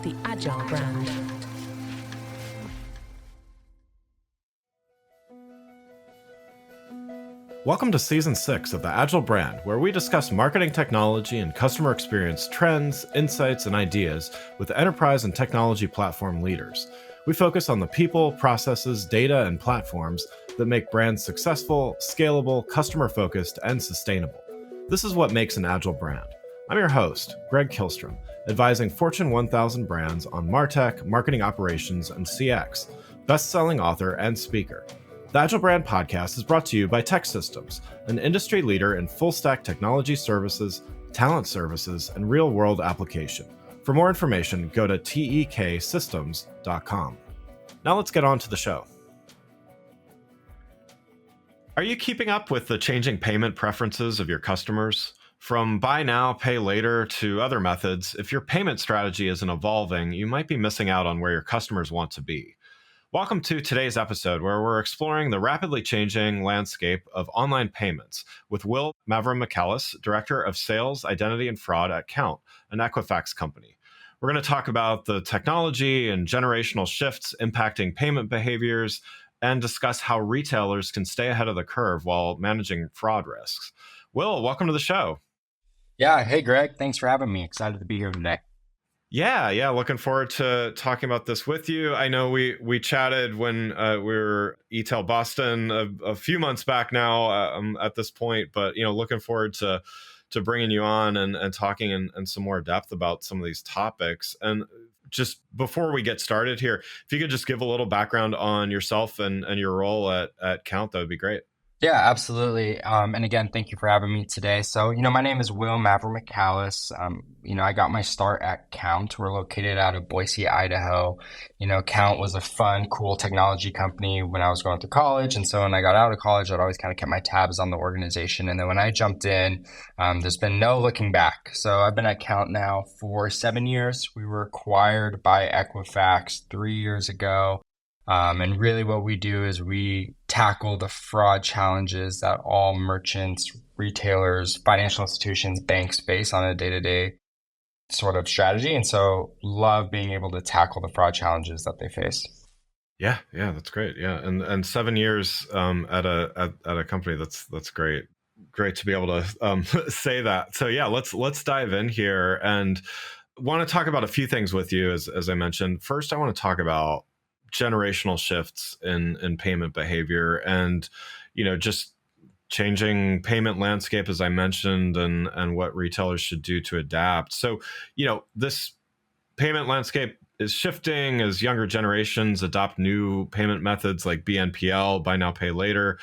the Agile Brand. Welcome to Season 6 of the Agile Brand, where we discuss marketing technology and customer experience trends, insights, and ideas with enterprise and technology platform leaders. We focus on the people, processes, data, and platforms that make brands successful, scalable, customer-focused, and sustainable. This is what makes an Agile brand. I'm your host, Greg Kihlström, advising Fortune 1000 brands on MarTech, marketing operations, and CX, best-selling author and speaker. The Agile Brand podcast is brought to you by TEKsystems, an industry leader in full-stack technology services, talent services, and real-world application. For more information, go to teksystems.com. Now let's get on to the show. Are you keeping up with the changing payment preferences of your customers? From buy now, pay later to other methods, if your payment strategy isn't evolving, you might be missing out on where your customers want to be. Welcome to today's episode, where we're exploring the rapidly changing landscape of online payments with Will Mavromichalis, Director of Sales, Identity, and Fraud at Kount, an Equifax company. We're going to talk about the technology and generational shifts impacting payment behaviors and discuss how retailers can stay ahead of the curve while managing fraud risks. Will, welcome to the show. Yeah. Hey, Greg. Thanks for having me. Excited to be here today. Yeah. Looking forward to talking about this with you. I know we chatted when we were eTail Boston a few months back now at this point, but looking forward to bringing you on and talking in some more depth about some of these topics. And just before we get started here, if you could just give a little background on yourself and your role at Kount, that would be great. Yeah, absolutely. And again, thank you for having me today. So, my name is Will Mavromichalis. I got my start at Kount. We're located out of Boise, Idaho. Kount was a fun, cool technology company when I was going to college. And so when I got out of college, I'd always kind of kept my tabs on the organization. And then when I jumped in, there's been no looking back. So I've been at Kount now for 7 years. We were acquired by Equifax 3 years ago. And really what we do is we tackle the fraud challenges that all merchants, retailers, financial institutions, banks face on a day-to-day sort of strategy. And so love being able to tackle the fraud challenges that they face. Yeah, that's great. Yeah. And 7 years at a company, that's great. Great to be able to say that. So yeah, let's dive in here and want to talk about a few things with you as I mentioned. First, I want to talk about generational shifts in payment behavior and just changing payment landscape, as I mentioned, and what retailers should do to adapt. So this payment landscape is shifting as younger generations adopt new payment methods like BNPL, buy now, pay later.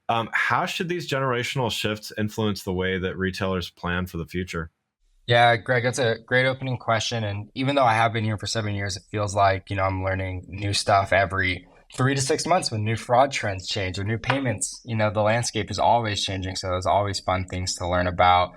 How should these generational shifts influence the way that retailers plan for the future? Yeah, Greg, that's a great opening question. And even though I have been here for 7 years, it feels like, I'm learning new stuff every 3 to 6 months when new fraud trends change or new payments. The landscape is always changing. So there's always fun things to learn about.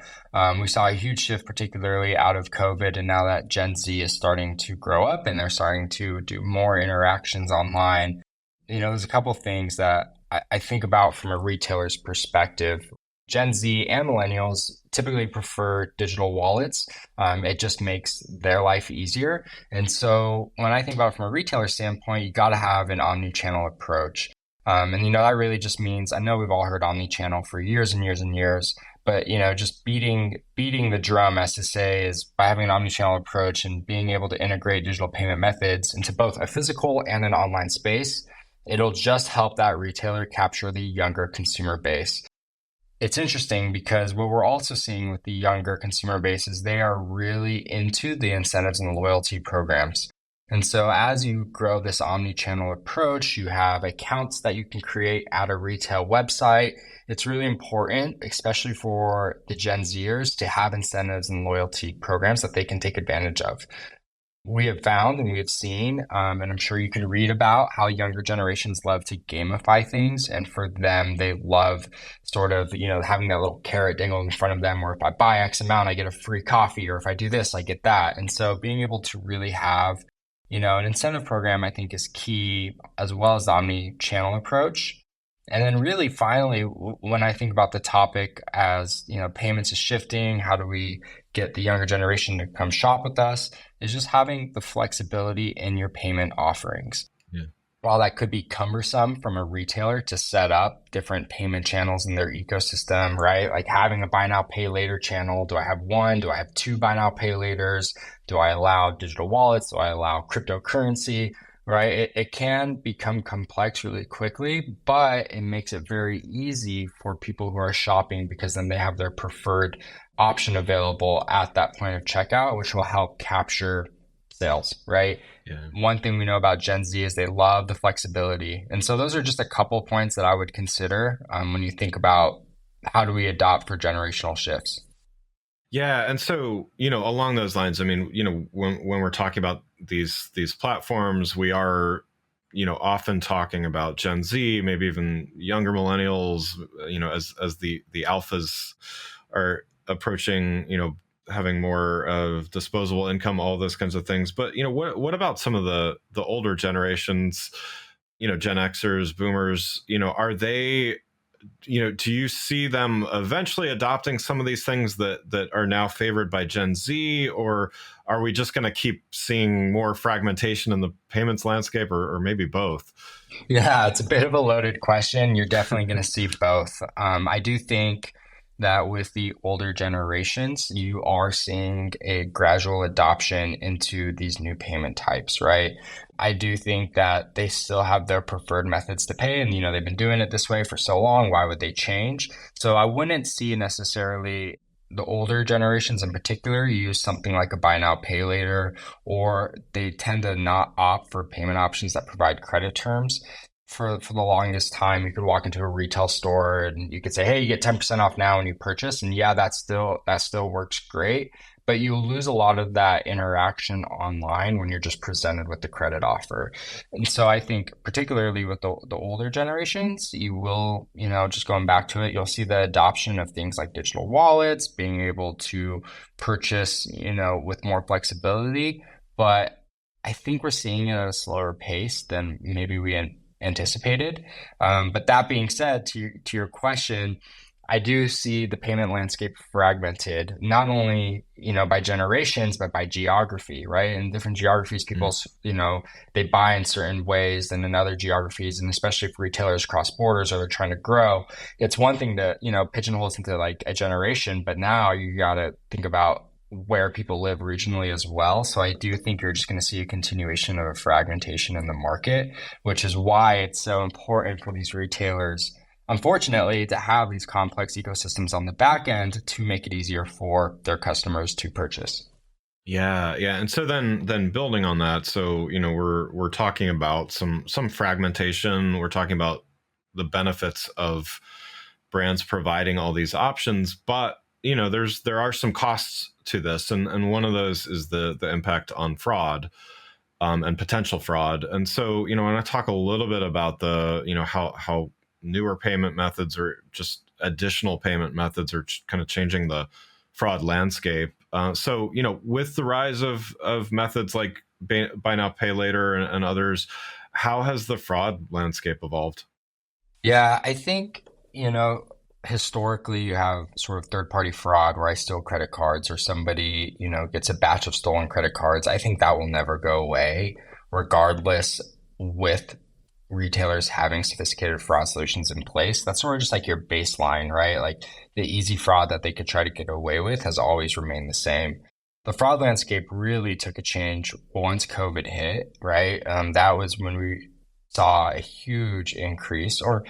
We saw a huge shift, particularly out of COVID. And now that Gen Z is starting to grow up and they're starting to do more interactions online, there's a couple of things that I think about from a retailer's perspective. Gen Z and millennials typically prefer digital wallets. It just makes their life easier. And so when I think about it from a retailer standpoint, you got to have an omni-channel approach. And that really just means, I know we've all heard omni-channel for years and years and years, but just beating the drum, as to say, is by having an omni-channel approach and being able to integrate digital payment methods into both a physical and an online space. It'll just help that retailer capture the younger consumer base. It's interesting because what we're also seeing with the younger consumer base is they are really into the incentives and the loyalty programs. And so as you grow this omni-channel approach, you have accounts that you can create at a retail website. It's really important, especially for the Gen Zers, to have incentives and loyalty programs that they can take advantage of. We have found and we have seen, and I'm sure you can read about how younger generations love to gamify things. And for them, they love sort of, having that little carrot dangled in front of them, where if I buy X amount, I get a free coffee, or if I do this, I get that. And so being able to really have, an incentive program, I think, is key, as well as the omni-channel approach. And then really finally, when I think about the topic as, payments is shifting, how do we get the younger generation to come shop with us, is just having the flexibility in your payment offerings. Yeah. While that could be cumbersome from a retailer to set up different payment channels in their ecosystem, right? Like having a buy now, pay later channel. Do I have one? Do I have two buy now, pay laters? Do I allow digital wallets? Do I allow cryptocurrency? Right? It can become complex really quickly, but it makes it very easy for people who are shopping because then they have their preferred option available at that point of checkout, which will help capture sales, right? Yeah. One thing we know about Gen Z is they love the flexibility. And so those are just a couple points that I would consider when you think about how do we adopt for generational shifts. Yeah, and so along those lines, I mean, when we're talking about these platforms, we are often talking about Gen Z, maybe even younger millennials, as the alphas are approaching, having more of disposable income, all those kinds of things. But what about some of the older generations, Gen Xers, Boomers? Are they, do you see them eventually adopting some of these things that are now favored by Gen Z, or are we just going to keep seeing more fragmentation in the payments landscape, or maybe both? Yeah, it's a bit of a loaded question. You're definitely going to see both. I do think that with the older generations, you are seeing a gradual adoption into these new payment types, right? I do think that they still have their preferred methods to pay, and they've been doing it this way for so long. Why would they change? So I wouldn't see necessarily the older generations in particular use something like a buy now, pay later, or they tend to not opt for payment options that provide credit terms. For the longest time, you could walk into a retail store and you could say, "Hey, you get 10% off now when you purchase," and yeah, that still works great. But you lose a lot of that interaction online when you're just presented with the credit offer. And so I think particularly with the older generations, you will, just going back to it, you'll see the adoption of things like digital wallets, being able to purchase, with more flexibility. But I think we're seeing it at a slower pace than maybe we anticipated. But that being said, to your question, I do see the payment landscape fragmented, not only, by generations, but by geography, right? In different geographies, people, they buy in certain ways than in other geographies. And especially for retailers cross borders or they're trying to grow, it's one thing to, pigeonhole us into like a generation, but now you got to think about where people live regionally as well. So I do think you're just going to see a continuation of a fragmentation in the market, which is why it's so important for these retailers, unfortunately, to have these complex ecosystems on the back end to make it easier for their customers to purchase. Yeah, yeah. And so then building on that, so we're talking about some fragmentation. We're talking about the benefits of brands providing all these options, but there are some costs to this, and one of those is the impact on fraud, and potential fraud. And so when I talk a little bit about the how newer payment methods or just additional payment methods are kind of changing the fraud landscape. So with the rise of methods like buy now, pay later, and others, how has the fraud landscape evolved? Yeah, I think, historically you have sort of third-party fraud where I steal credit cards or somebody, gets a batch of stolen credit cards. I think that will never go away, regardless, with retailers having sophisticated fraud solutions in place. That's sort of just like your baseline, right? Like the easy fraud that they could try to get away with has always remained the same. The fraud landscape really took a change once COVID hit, right? That was when we saw a huge increase, or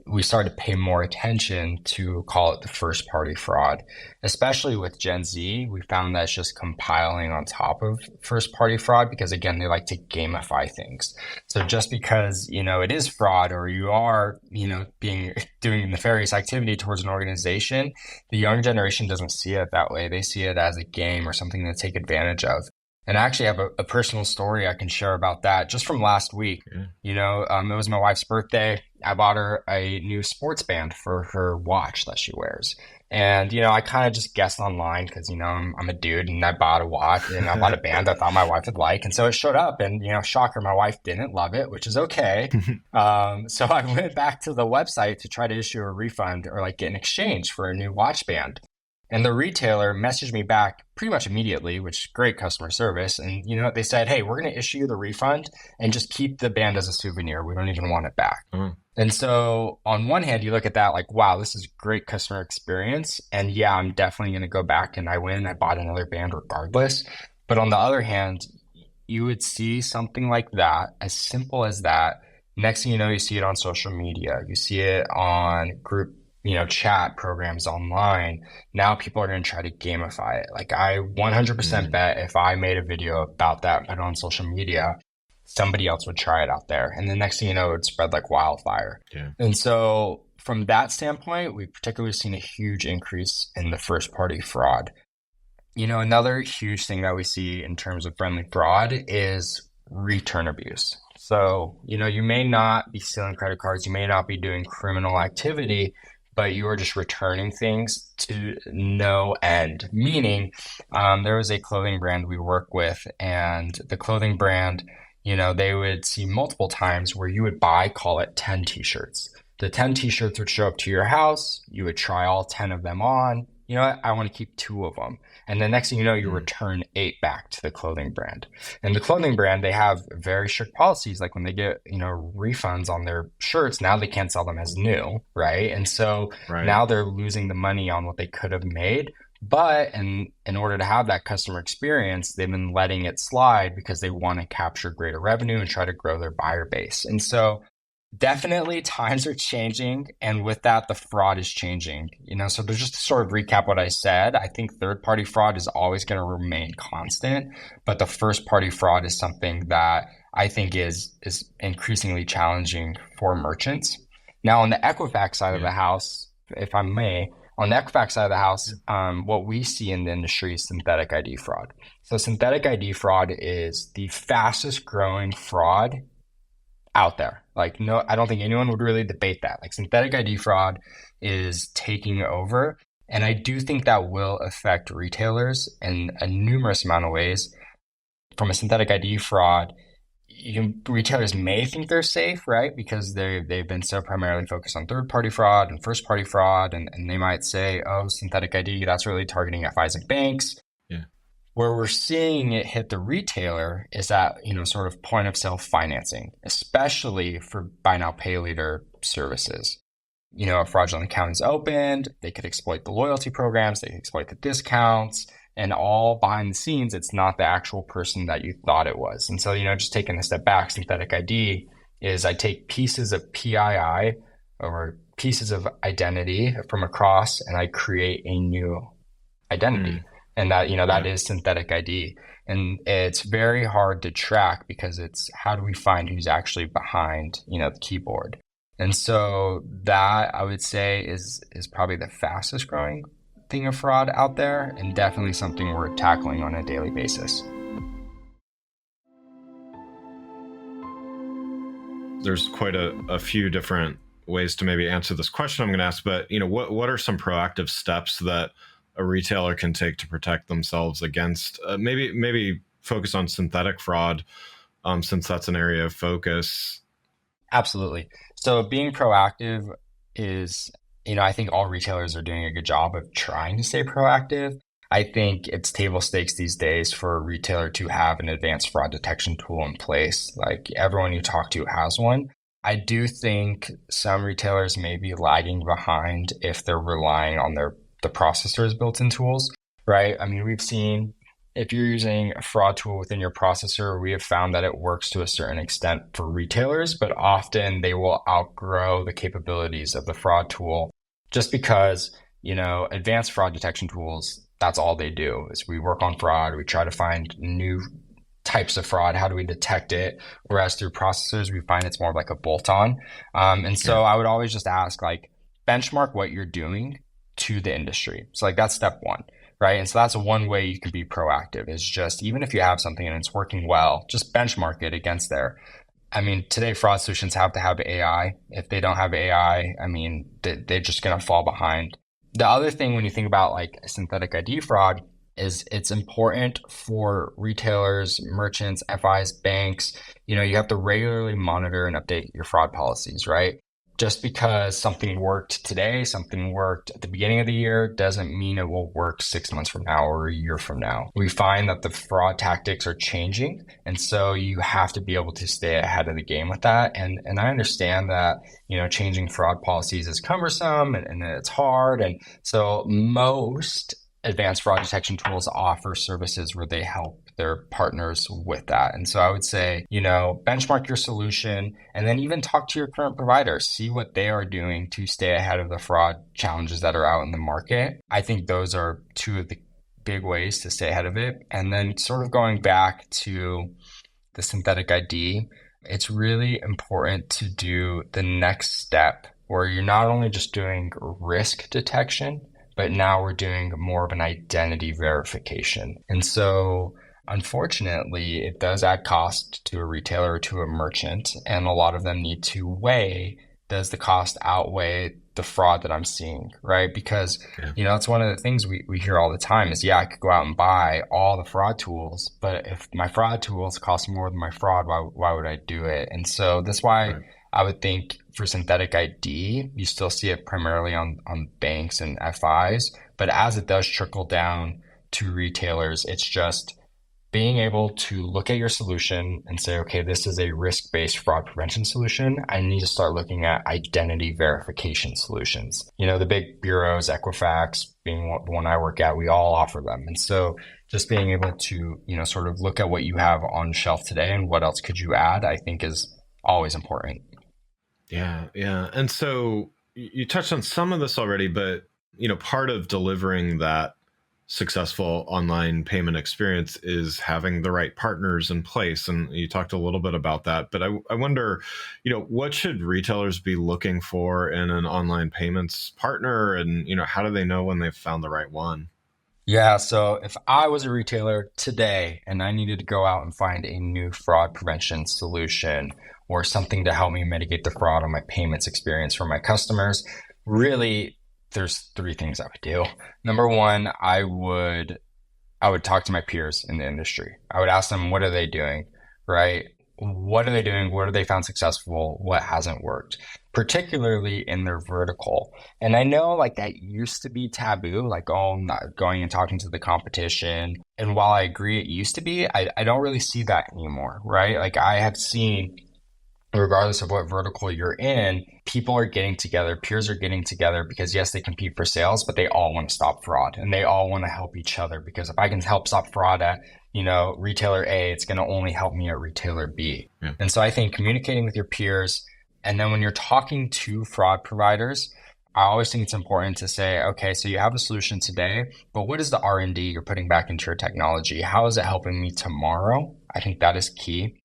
we started to pay more attention to call it the first party fraud, especially with Gen Z. We found that it's just compiling on top of first party fraud because, again, they like to gamify things. So just because, it is fraud or you are, doing nefarious activity towards an organization, the young generation doesn't see it that way. They see it as a game or something to take advantage of. And I actually have a personal story I can share about that just from last week. Yeah. It was my wife's birthday. I bought her a new sports band for her watch that she wears. And, I kind of just guessed online because, I'm a dude and I bought a watch and I bought a band I thought my wife would like. And so it showed up and, shocker, my wife didn't love it, which is okay. So I went back to the website to try to issue a refund or like get an exchange for a new watch band. And the retailer messaged me back pretty much immediately, which is great customer service. And you know what? They said, hey, we're going to issue you the refund and just keep the band as a souvenir. We don't even want it back. And so on one hand, you look at that like, wow, this is great customer experience. And yeah, I'm definitely going to go back and I bought another band regardless. But on the other hand, you would see something like that, as simple as that. Next thing you know, you see it on social media. You see it on group, chat programs online. Now people are going to try to gamify it. Like I 100% bet if I made a video about that, put it on social media, somebody else would try it out there. And the next thing you know, it would spread like wildfire. Yeah. And so from that standpoint, we've particularly seen a huge increase in the first party fraud. Another huge thing that we see in terms of friendly fraud is return abuse. So, you may not be stealing credit cards, you may not be doing criminal activity, but you are just returning things to no end. Meaning, there was a clothing brand we work with, and the clothing brand, they would see multiple times where you would buy, call it 10 t-shirts. The 10 t-shirts would show up to your house. You would try all 10 of them on. You know what? I want to keep 2 of them. And the next thing you know, you return 8 back to the clothing brand. And the clothing brand, they have very strict policies. Like when they get, refunds on their shirts, now they can't sell them as new, right? And so now they're losing the money on what they could have made. But in order to have that customer experience, they've been letting it slide because they want to capture greater revenue and try to grow their buyer base. And so definitely times are changing, and with that, the fraud is changing. So to just sort of recap what I said, I think third-party fraud is always going to remain constant, but the first-party fraud is something that I think is increasingly challenging for merchants. Now, on the Equifax side of the house, if I may, on the Equifax side of the house, what we see in the industry is synthetic ID fraud. So synthetic ID fraud is the fastest growing fraud out there. Like, no, I don't think anyone would really debate that. Like, synthetic ID fraud is taking over. And I do think that will affect retailers in a numerous amount of ways. From a synthetic ID fraud, retailers may think they're safe, right? Because they've been so primarily focused on third-party fraud and first-party fraud. And they might say, oh, synthetic ID, that's really targeting FIs and banks. Where we're seeing it hit the retailer is at, sort of point of sale financing, especially for buy now, pay later services. A fraudulent account is opened, they could exploit the loyalty programs, they could exploit the discounts, and all behind the scenes, it's not the actual person that you thought it was. And so, just taking a step back, synthetic ID is I take pieces of PII or pieces of identity from across and I create a new identity. And that, that is synthetic ID. And it's very hard to track because it's how do we find who's actually behind, the keyboard. And so that I would say is probably the fastest growing thing of fraud out there, and definitely something we're tackling on a daily basis. There's quite a few different ways to maybe answer this question I'm going to ask, but what are some proactive steps that a retailer can take to protect themselves against maybe focus on synthetic fraud, since that's an area of focus? Absolutely. So being proactive is, I think all retailers are doing a good job of trying to stay proactive. I think it's table stakes these days for a retailer to have an advanced fraud detection tool in place. Like everyone you talk to has one. I do think some retailers may be lagging behind if they're relying on the processor's built-in tools, right? I mean, we've seen if you're using a fraud tool within your processor, we have found that it works to a certain extent for retailers, but often they will outgrow the capabilities of the fraud tool just because, advanced fraud detection tools, that's all they do is we work on fraud. We try to find new types of fraud. How do we detect it? Whereas through processors, we find it's more like a bolt-on. And so I would always just ask, like, benchmark what you're doing to the industry. So like that's step one, right? And so that's one way you can be proactive is just, even if you have something and it's working well, just benchmark it against there. I mean, today fraud solutions have to have AI. If they don't have AI, I mean, they're just going to fall behind. The other thing when you think about like synthetic ID fraud is it's important for retailers, merchants, FIs, banks. You have to regularly monitor and update your fraud policies, right? Just because something worked today, something worked at the beginning of the year, doesn't mean it will work 6 months from now or a year from now. We find that the fraud tactics are changing. And so you have to be able to stay ahead of the game with that. And I understand that, changing fraud policies is cumbersome and it's hard. And so most advanced fraud detection tools offer services where they help their partners with that. And so I would say, benchmark your solution and then even talk to your current providers, see what they are doing to stay ahead of the fraud challenges that are out in the market. I think those are two of the big ways to stay ahead of it. And then sort of going back to the synthetic ID, it's really important to do the next step where you're not only just doing risk detection, but now we're doing more of an identity verification. And so unfortunately, it does add cost to a retailer or to a merchant, and a lot of them need to weigh, does the cost outweigh the fraud that I'm seeing, right? Because, it's one of the things we hear all the time is, I could go out and buy all the fraud tools, but if my fraud tools cost more than my fraud, why would I do it? And so that's why I would think for synthetic ID, you still see it primarily on banks and FIs, but as it does trickle down to retailers, it's just being able to look at your solution and say, okay, this is a risk-based fraud prevention solution. I need to start looking at identity verification solutions. The big bureaus, Equifax being the one I work at, we all offer them. And so just being able to, sort of look at what you have on shelf today and what else could you add, I think is always important. Yeah. And so you touched on some of this already, but, part of delivering that successful online payment experience is having the right partners in place. And you talked a little bit about that, but I wonder, what should retailers be looking for in an online payments partner? And, how do they know when they've found the right one? Yeah, so if I was a retailer today and I needed to go out and find a new fraud prevention solution or something to help me mitigate the fraud on my payments experience for my customers, really, there's three things I would do. Number one, I would talk to my peers in the industry. I would ask them, what are they doing, right? What are they doing? What have they found successful? What hasn't worked, particularly in their vertical? And I know like that used to be taboo, like, not going and talking to the competition. And while I agree it used to be, I don't really see that anymore, right? Like I have seen, regardless of what vertical you're in, people are getting together, peers are getting together because yes, they compete for sales, but they all want to stop fraud and they all want to help each other because if I can help stop fraud at, retailer A, it's going to only help me at retailer B. Yeah. And so I think communicating with your peers, and then when you're talking to fraud providers, I always think it's important to say, okay, so you have a solution today, but what is the R&D you're putting back into your technology? How is it helping me tomorrow? I think that is key.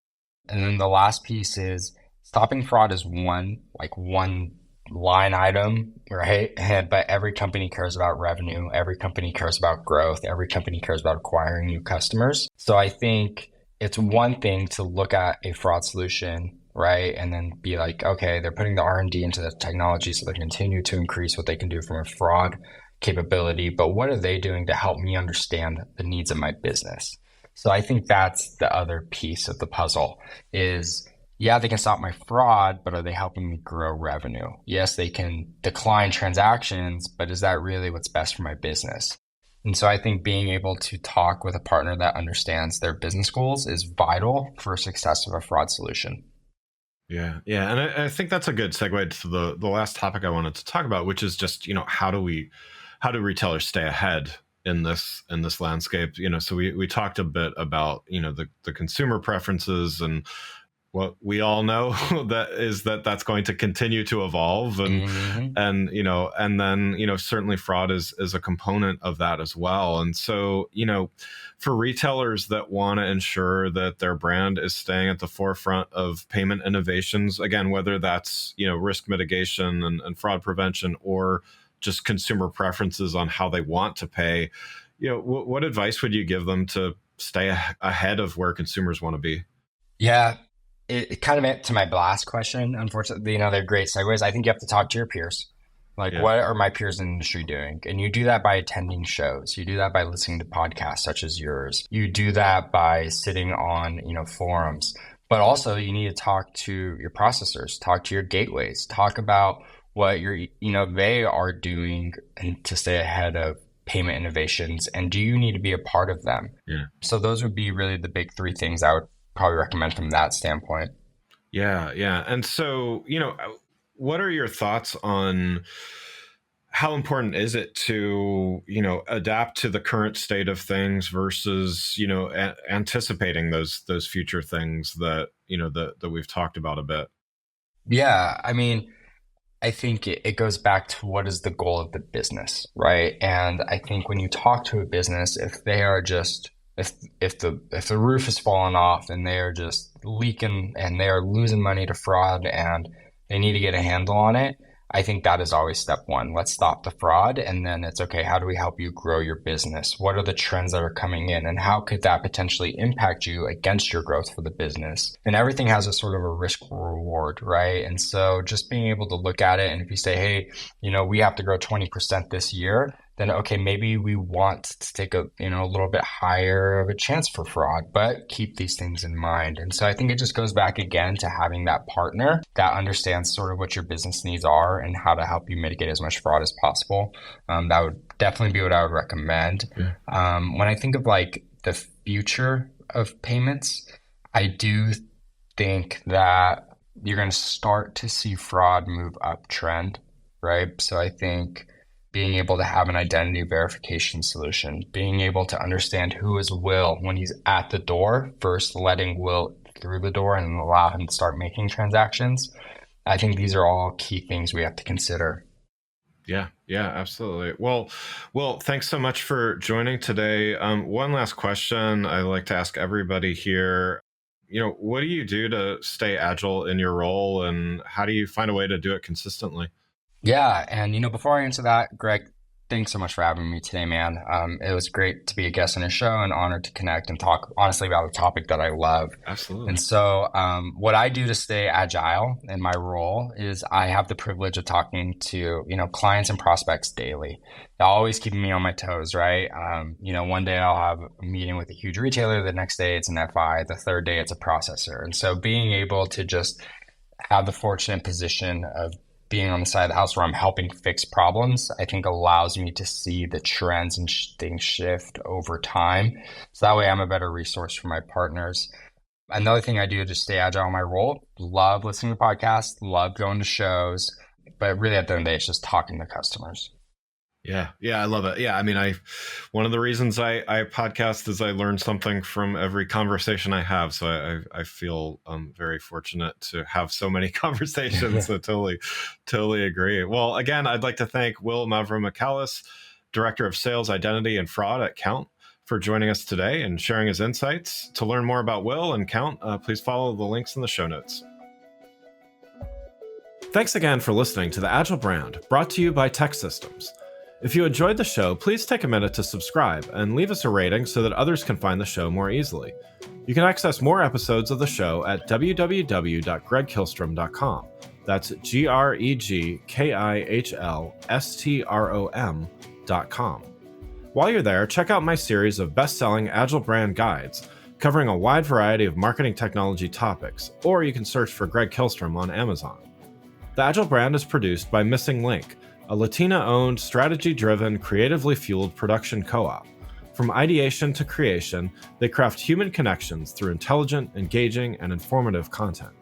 And then the last piece is stopping fraud is one line item, right? But every company cares about revenue. Every company cares about growth. Every company cares about acquiring new customers. So I think it's one thing to look at a fraud solution, right? And then be like, okay, they're putting the R&D into the technology so they continue to increase what they can do from a fraud capability. But what are they doing to help me understand the needs of my business? So I think that's the other piece of the puzzle is, they can stop my fraud, but are they helping me grow revenue? Yes, they can decline transactions, but is that really what's best for my business? And so I think being able to talk with a partner that understands their business goals is vital for success of a fraud solution. Yeah. And I think that's a good segue to the last topic I wanted to talk about, which is just, how do retailers stay ahead in this landscape? So we talked a bit about, the consumer preferences and what we all know that's going to continue to evolve and then certainly fraud is a component of that as well. And so for retailers that want to ensure that their brand is staying at the forefront of payment innovations, again, whether that's risk mitigation and fraud prevention or just consumer preferences on how they want to pay, what advice would you give them to stay ahead of where consumers want to be? Yeah. It kind of went to my last question. Unfortunately, they're great segues. I think you have to talk to your peers, Like, Yeah. what are my peers in the industry doing? And you do that by attending shows. You do that by listening to podcasts such as yours. You do that by sitting on, forums. But also you need to talk to your processors, talk to your gateways, talk about what they are doing and to stay ahead of payment innovations. And do you need to be a part of them? Yeah. So those would be really the big three things I would probably recommend from that standpoint. Yeah. Yeah. And so, what are your thoughts on how important is it to, adapt to the current state of things versus, anticipating those future things that, that we've talked about a bit? Yeah. I mean, I think it goes back to what is the goal of the business, right? And I think when you talk to a business, if they are just if the roof has fallen off and they are just leaking and they are losing money to fraud and they need to get a handle on it, I think that is always step one. Let's stop the fraud, and then it's okay, how do we help you grow your business? What are the trends that are coming in, and how could that potentially impact you against your growth for the business? And everything has a sort of a risk reward, right? And so just being able to look at it, and if you say, hey, we have to grow 20% this year, then okay, maybe we want to take a little bit higher of a chance for fraud, but keep these things in mind. And so I think it just goes back again to having that partner that understands sort of what your business needs are and how to help you mitigate as much fraud as possible. That would definitely be what I would recommend. Yeah. When I think of like the future of payments, I do think that you're going to start to see fraud move uptrend, right? So I think being able to have an identity verification solution, being able to understand who is Will when he's at the door, first letting Will through the door and allow him to start making transactions. I think these are all key things we have to consider. Yeah, absolutely. Well, thanks so much for joining today. One last question I like to ask everybody here. What do you do to stay agile in your role, and how do you find a way to do it consistently? Yeah, and before I answer that, Greg, thanks so much for having me today, man. It was great to be a guest on your show and honored to connect and talk honestly about a topic that I love. Absolutely. And so, what I do to stay agile in my role is I have the privilege of talking to clients and prospects daily. They're always keeping me on my toes, right? One day I'll have a meeting with a huge retailer, the next day it's an FI, the third day it's a processor, and so being able to just have the fortunate position of being on the side of the house where I'm helping fix problems, I think allows me to see the trends and things shift over time. So that way I'm a better resource for my partners. Another thing I do to stay agile in my role, love listening to podcasts, love going to shows, but really at the end of the day, it's just talking to customers. Yeah, I love it. Yeah, I mean, one of the reasons I podcast is I learn something from every conversation I have. So I feel very fortunate to have so many conversations. So totally agree. Well, again, I'd like to thank Will Mavromichalis, Director of Sales, Identity, and Fraud at Kount, for joining us today and sharing his insights. To learn more about Will and Kount, please follow the links in the show notes. Thanks again for listening to the Agile Brand, brought to you by Tech Systems. If you enjoyed the show, please take a minute to subscribe and leave us a rating so that others can find the show more easily. You can access more episodes of the show at www.gregkihlström.com. That's GregKihlstrom.com. While you're there, check out my series of best-selling Agile Brand guides covering a wide variety of marketing technology topics, or you can search for Greg Kihlström on Amazon. The Agile Brand is produced by Missing Link, a Latina-owned, strategy-driven, creatively fueled production co-op. From ideation to creation, they craft human connections through intelligent, engaging, and informative content.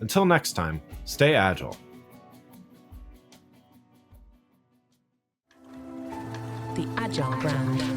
Until next time, stay agile. The Agile Brand.